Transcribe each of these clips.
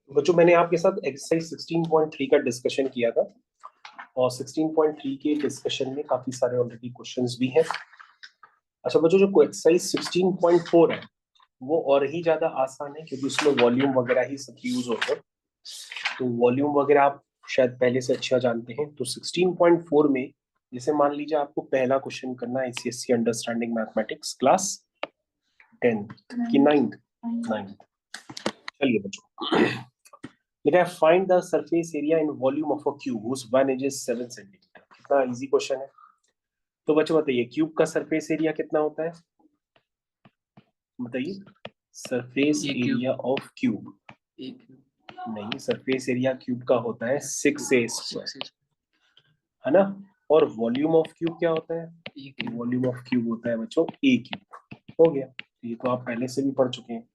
बच्चों मैंने आपके साथ एक्सरसाइज 16.3 का डिस्कशन किया था और 16.3 के डिस्कशन में काफी सारे ऑलरेडी क्वेश्चंस भी हैं। अच्छा बच्चों, जो एक्सरसाइज 16.4 है वो और ही ज्यादा आसान है क्योंकि उसमें वॉल्यूम वगैरह ही सब यूज होते हैं। तो वॉल्यूम वगैरह आप शायद पहले से अच्छा जानते हैं। तो 16.4 में जैसे मान लीजिए आपको पहला क्वेश्चन करना है ICSE अंडरस्टैंडिंग मैथमेटिक्स क्लास 10 की 9th। चलिए बच्चों, लिखा है find the surface area in volume of a cube whose one edge is 7 centimetre. कितना इजी क्वेश्चन है। तो बच्चों बताइए क्यूब का सरफेस एरिया कितना होता है, बताइए। सरफेस एरिया ऑफ क्यूब, नहीं, सरफेस एरिया क्यूब का होता है 6a², है ना। और वॉल्यूम ऑफ क्यूब क्या होता है, वॉल्यूम ऑफ क्यूब होता है बच्चों a क्यूब। हो गया, ये तो आप पहले से भी पढ़ चुके हैं।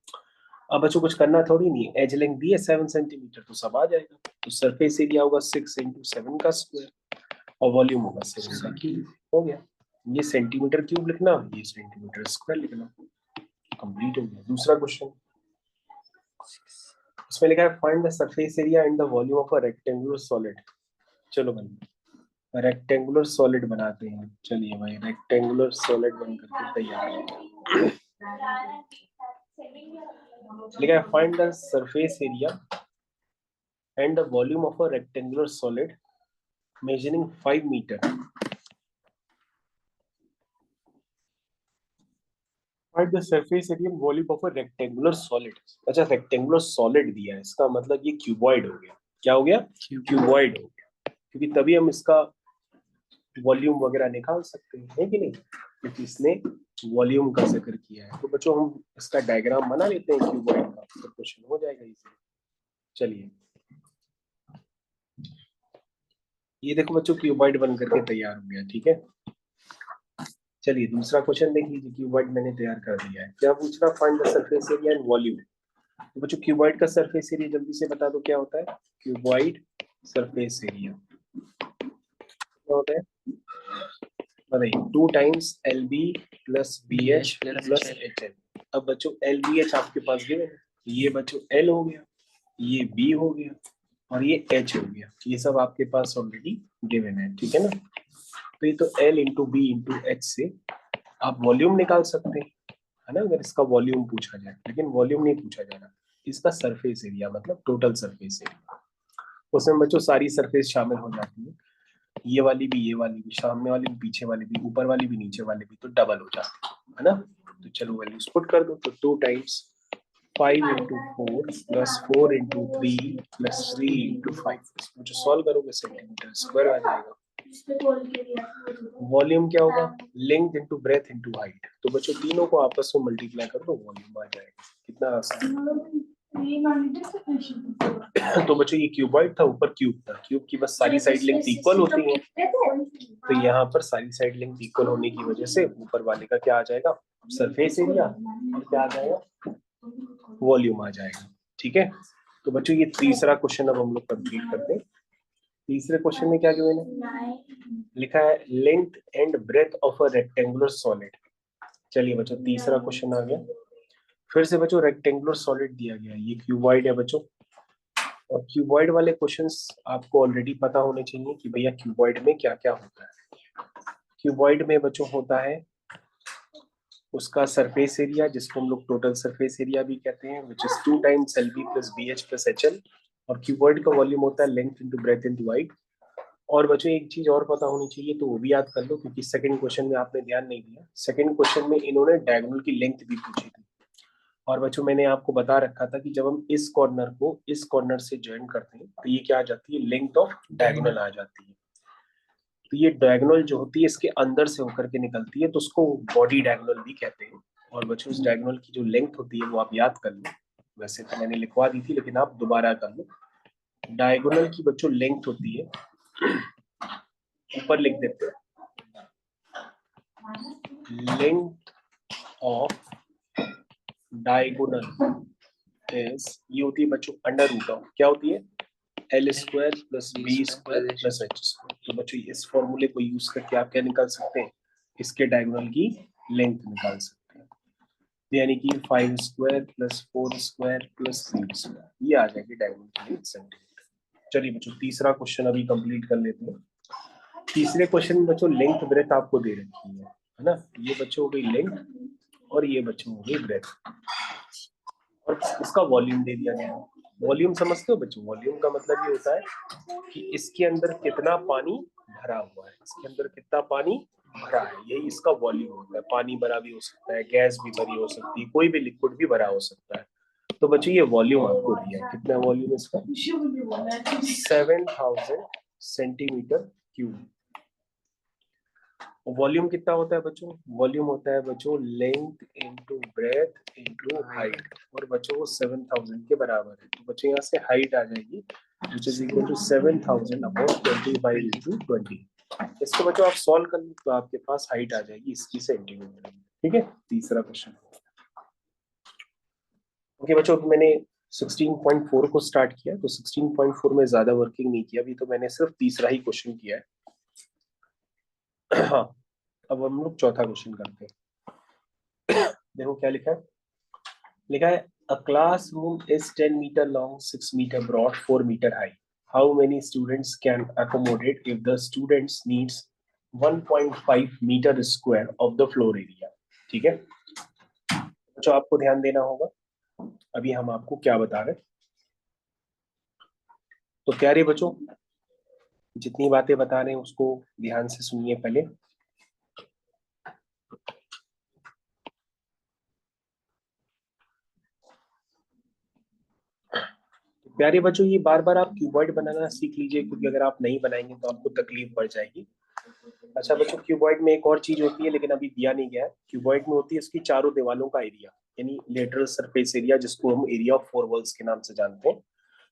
अब बच्चों कुछ करना थोड़ी नहीं, एज लेंथ दी है 7 सेंटीमीटर तो सब आ जाएगा। तो सरफेस एरिया होगा 6 × 7 का स्क्वायर और वॉल्यूम होगा 7 का क्यूब। हो गया, ये सेंटीमीटर क्यूब लिखना, ये सेंटीमीटर स्क्वायर लिखना, कंप्लीट हो गया। दूसरा क्वेश्चन, उसमें लिखा है find the surface area and the volume of a rectangular solid. चलो भाई रेक्टेंगुलर सॉलिड बनाते हैं। चलिए भाई रेक्टेंगुलर सॉलिड बन करके तैयार है। लिखा है find the surface area and the volume of a rectangular solid measuring 5 meter. Find the surface area and volume of a rectangular solid. अच्छा रेक्टेंगुलर सॉलिड दिया है, इसका मतलब ये क्यूबॉइड हो गया। क्या हो गया, क्यूबॉइड हो गया, क्योंकि तभी हम इसका वॉल्यूम वगैरह निकाल सकते हैं, है कि नहीं, क्योंकि इसने वॉल्यूम का जिक्र किया है। तो बच्चों हम इसका डायग्राम बना लेते हैं क्यूबॉइड का, तो क्वेश्चन हो जाएगा इजी। चलिए ये देखो बच्चों क्यूबॉइड बन करके तैयार हो गया, ठीक है। चलिए दूसरा क्वेश्चन देख लीजिए, क्यूबॉइड मैंने तैयार कर दिया है। क्या पूछ रहा, find the surface area and volume. तो बच्चों क्यूबॉइड का सरफेस एरिया जल्दी से बता दो क्या होता है। क्यूबॉइड सरफेस एरिया क्या होता है, बताइए। 2 टाइम्स LB + BH + HL। अब बच्चों LBH आपके पास गिवन है, ये बच्चों L हो गया, ये B हो गया और ये H हो गया, ये सब आपके पास ऑलरेडी गिवन है, ठीक है ना। तो ये तो L × B × H से आप वॉल्यूम निकाल सकते हैं, है ना, अगर इसका वॉल्यूम पूछा जाए। लेकिन वॉल्यूम नहीं पूछा जा रहा, इसका सरफेस एरिया मतलब टोटल सरफेस एरिया। उसमें बच्चों सारी सरफेस शामिल हो जाती है, ये वाली भी, ये वाली भी, सामने वाली भी, पीछे वाली भी, ऊपर वाली भी, नीचे वाली भी, तो डबल हो जाती है ना। तो चलो वैल्यूज पुट कर दो। तो 2 टाइम्स 5 × 4 + 4 × 3 + 3 × 5, इसमें जो सॉल्व करोगे सेंटीमीटर स्क्वायर आ जाएगा। वॉल्यूम क्या होगा, लेंथ × ब्रेथ × हाइट। तो बच्चों तीनों को आपस में मल्टीप्लाई कर दो, वॉल्यूम आ जाएगा। कितना आसान। तो बच्चों ये क्यूबॉइड था, ऊपर क्यूब था, क्यूब की बस सारी साइड लेंथ इक्वल होती है, तो यहाँ पर सारी साइड लेंथ इक्वल होने की वजह से ऊपर वाले का क्या आ जाएगा, सरफेस एरिया, और क्या आ जाएगा, वॉल्यूम आ जाएगा, ठीक है। तो बच्चों ये तीसरा क्वेश्चन अब हम लोग कंप्लीट करते हैं। तीसरे क्वेश्चन में क्या गिवन है, लिखा है length and breadth of a rectangular solid. चलिए बच्चों तीसरा क्वेश्चन आ गया। फिर से बच्चों रेक्टेंगुलर सॉलिड दिया गया, ये क्यूबॉइड है बच्चों। और क्यूबॉइड वाले क्वेश्चंस आपको ऑलरेडी पता होने चाहिए कि भैया क्यूबॉइड में क्या क्या होता है। क्यूबॉइड में बच्चों होता है उसका सरफेस एरिया, जिसको हम लोग टोटल सरफेस एरिया भी कहते हैं, which is 2 times LB + BH + HL। और क्यूबॉइड का वॉल्यूम होता है लेंथ × ब्रेथ × हाइट। और बच्चों एक चीज और पता होनी चाहिए, तो वो भी याद कर लो, क्योंकि सेकंड क्वेश्चन में आपने ध्यान नहीं दिया। सेकंड क्वेश्चन में इन्होंने डायगोनल की लेंथ भी पूछी थी। और बच्चों मैंने आपको बता रखा था कि जब हम इस कॉर्नर को इस कॉर्नर से ज्वाइन करते हैं तो ये क्या आ जाती है, लेंथ ऑफ डायगोनल आ जाती है। तो ये डायगोनल जो होती है इसके अंदर से होकर के निकलती है, तो उसको बॉडी डायगोनल भी कहते हैं। और बच्चों इस डायगोनल की जो लेंथ होती है वो आप याद कर लो, वैसे तो मैंने लिखवा दी थी लेकिन आप दोबारा कर लो। डायगोनल की बच्चों लेंथ होती है, ऊपर लिख देते हैं, लेंथ ऑफ डायगोनल इज, ये होती है बच्चों √, क्या होती है, L² + B² + H²। तो बच्चों इस फॉर्मूले को यूज करके आप क्या निकाल सकते हैं, इसके डायगोनल की लेंथ निकाल सकते हैं। यानी कि 5 square plus 4 square plus 3 square, ये आ जाएगी डायमेंशन सेंटीमीटर। चलिए बच्चों तीसरा क्वेश्चन अभी कंप्लीट कर लेते हैं। तीसरे क्वेश्चन में बच्चों लेंथ ब्रेथ आपको दे रखी है ना। ये बच्चों हो गई लेंथ और ये बच्चों हो गई ब्रेथ, और इसका वॉल्यूम दे दिया गया है। वॉल्यूम समझते हो बच्चों? वॉल्यूम का मतलब ये होता है कि इसके अंदर कितना पानी भरा हुआ है, इसके अंदर कितना पानी भरा है, यही इसका वॉल्यूम होता है। पानी भरा भी हो सकता है, गैस भी भरी हो सकती है, कोई भी लिक्विड भी भरा हो सकता है। तो बच्चों ये वॉल्यूम आपको दिया है, कितना वॉल्यूम इसका? 7000 सेंटीमीटर क्यूब। वॉल्यूम कितना होता है बच्चों? वॉल्यूम होता है बच्चों length into breadth into height, और बच्चों वो 7000 के बराबर है। तो बच्चों यहाँ से हाइट आ जाएगी which is equal to 7000 upon 25 into 20। इसको बच्चों आप सॉल्व कर लो तो आपके पास हाइट आ जाएगी इसकी सेंटीमीटर में। ठीक है, तीसरा क्वेश्चन। ओके बच्चों, मैंने 16.4 को स्टार्ट किया, तो 16.4 में ज्यादा वर्किंग नहीं किया अभी, तो मैंने सिर्फ तीसरा ही क्वेश्चन किया है। हाँ, अब हम लोग चौथा क्वेश्चन करते हैं। देखो क्या लिखा है। लिखा है a classroom is 10 meter long, 6 meter broad, 4 meter high. How many students can accommodate if the students needs 1.5 meter square of the floor area? ठीक है, तो आपको ध्यान देना होगा। अभी हम आपको क्या बता रहे हैं, तो प्यारे बच्चों जितनी बातें बता रहे हैं उसको ध्यान से सुनिए पहले। प्यारे बच्चों ये बार बार आप क्यूबॉइड बनाना सीख लीजिए, क्योंकि अगर आप नहीं बनाएंगे तो आपको तकलीफ पड़ जाएगी। अच्छा बच्चों, क्यूबॉइड में एक और चीज होती है लेकिन अभी दिया नहीं गया है। क्यूबॉइड में होती है इसकी चारों दीवालों का एरिया, यानी लेटरल सरफेस एरिया, जिसको हम एरिया ऑफ फोर वॉल्स के नाम से जानते हैं।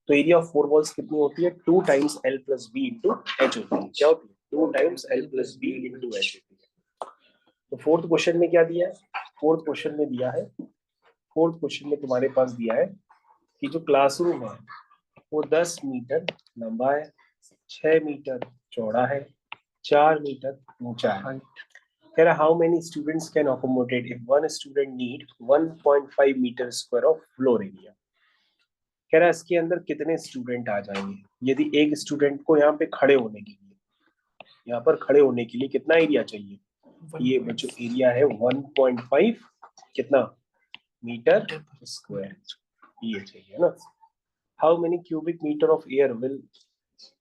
तो एरिया ऑफ फोर वॉल्स कितनी होती है? 2 times L plus B into H होती है। क्या होती है? 2 times L plus B into H होती है। तो फोर्थ क्वेश्चन में क्या दिया है? फोर्थ क्वेश्चन में दिया है, फोर्थ क्वेश्चन में तुम्हारे पास दिया है कि जो क्लासरूम है वो 10 मीटर लंबा है, 6 मीटर चौड़ा है, 4 मीटर ऊंचा है। कह रहा how many students can accommodate if one student need 1.5 metre square of floor area. कह रहा इसके अंदर कितने स्टूडेंट आ जाएंगे यदि एक स्टूडेंट को यहाँ पे खड़े होने के लिए, यहाँ पर खड़े होने के लिए कितना एरिया चाहिए? ये बच्चों एरिया है 1.5 कितना मीटर स्क्वायर, ये चाहिए ना। How many cubic metre of air will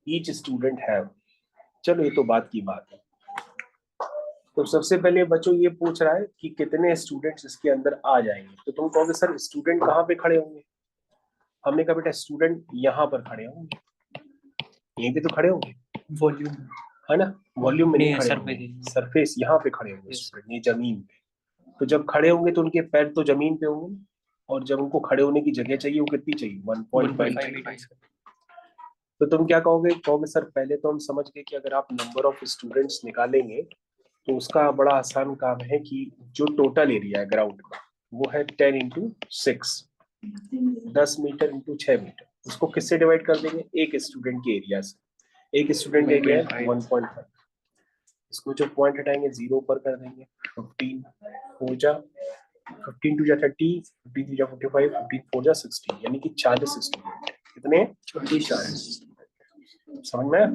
each student have. चलो ये तो बात की बात है। तो सबसे पहले बच्चों ये पूछ रहा है कि कितने स्टूडेंट्स इसके अंदर आ जाएंगे। तो तुम कहोगे सर स्टूडेंट कहाँ पे खड़े होंगे? हमने कहा बेटा स्टूडेंट यहाँ पर खड़े होंगे, यहीं पे तो खड़े होंगे, वॉल्यूम है ना, वॉल्यूम में नहीं खड़े होंगे, सरफेस यहाँ पे खड़े होंगे स्टूडेंट, ये जमीन पे। तो जब खड़े होंगे तो उनके पैर तो जमीन पे होंगे, और जब उनको खड़े होने की जगह चाहिए वो कितनी चाहिए? 1.5। तो तुम क्या कहोगे? कहोगे सर पहले तो हम समझ गए कि अगर आप नंबर ऑफ स्टूडेंट्स निकालेंगे तो उसका बड़ा आसान काम है कि जो टोटल एरिया है ग्राउंड का वो है 10 इंटू 6, 10 मीटर इंटू 6 मीटर। उसको किससे डिवाइड कर देंगे? एक स्टूडेंट के एरिया से। एक स्टूडेंट एरिया है 1.5, इसको जो पॉइंट हटाएंगे 0 पर कर देंगे। 15 हो जा 15 टू जा 30, 15 टू जा 45, 15 4 जा 60, यानी कि 40 स्टूडेंट। कितने? 40। समझ में आया?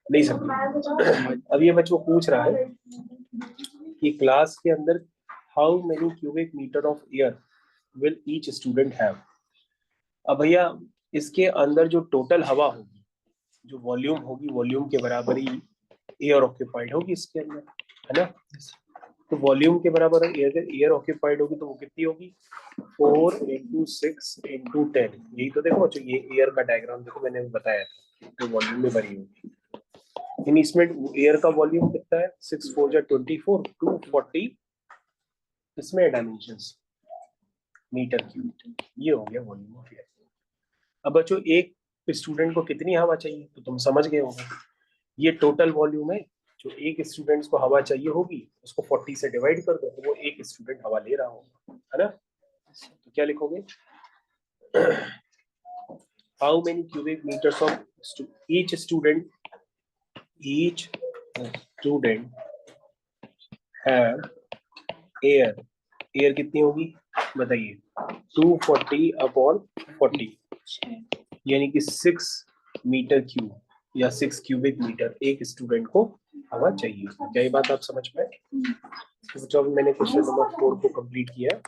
नहीं समझ? अब ये बच्चों पूछ रहा है कि क्लास के अंदर how many cubic metre of air will each student have. अब भैया इसके अंदर जो टोटल हवा होगी, जो वॉल्यूम होगी, वॉल्यूम के बराबर ही एयर ऑक्यूपाइड होगी इसके अंदर, है ना। तो वॉल्यूम के बराबर एयर ऑक्यूपाइड होगी तो वो कितनी होगी? 4 इंटू 6 इंटू 10। यही तो देखो बच्चों, ये एयर का डायग्राम देखो, मैंने बताया था तो वॉल्यूम में भरी होगी। इन इसमें एयर का वॉल्यूम कितना है? 6 4 जा 24, 240 इसमें डायमेंशंस मीटर क्यूब, ये हो गया वॉल्यूम ऑफ एयर। अब बच्चों एक स्टूडेंट को कितनी हवा चाहिए तो तुम समझ गए होंगे, ये टोटल वॉल्यूम है। जो एक स्टूडेंट्स को हवा चाहिए होगी उसको 40 से डिवाइड कर दो तो वो एक स्टूडेंट हवा ले रहा होगा, है ना। तो क्या लिखोगे? How many cubic metres of each student have air air कितनी होगी बताइए, 240/40, यानी कि 6 मीटर क्यूब या 6 क्यूबिक मीटर एक स्टूडेंट को हवा चाहिए। क्या ये बात आप समझ पाए? तो जब मैंने क्वेश्चन नंबर 4 को कंप्लीट किया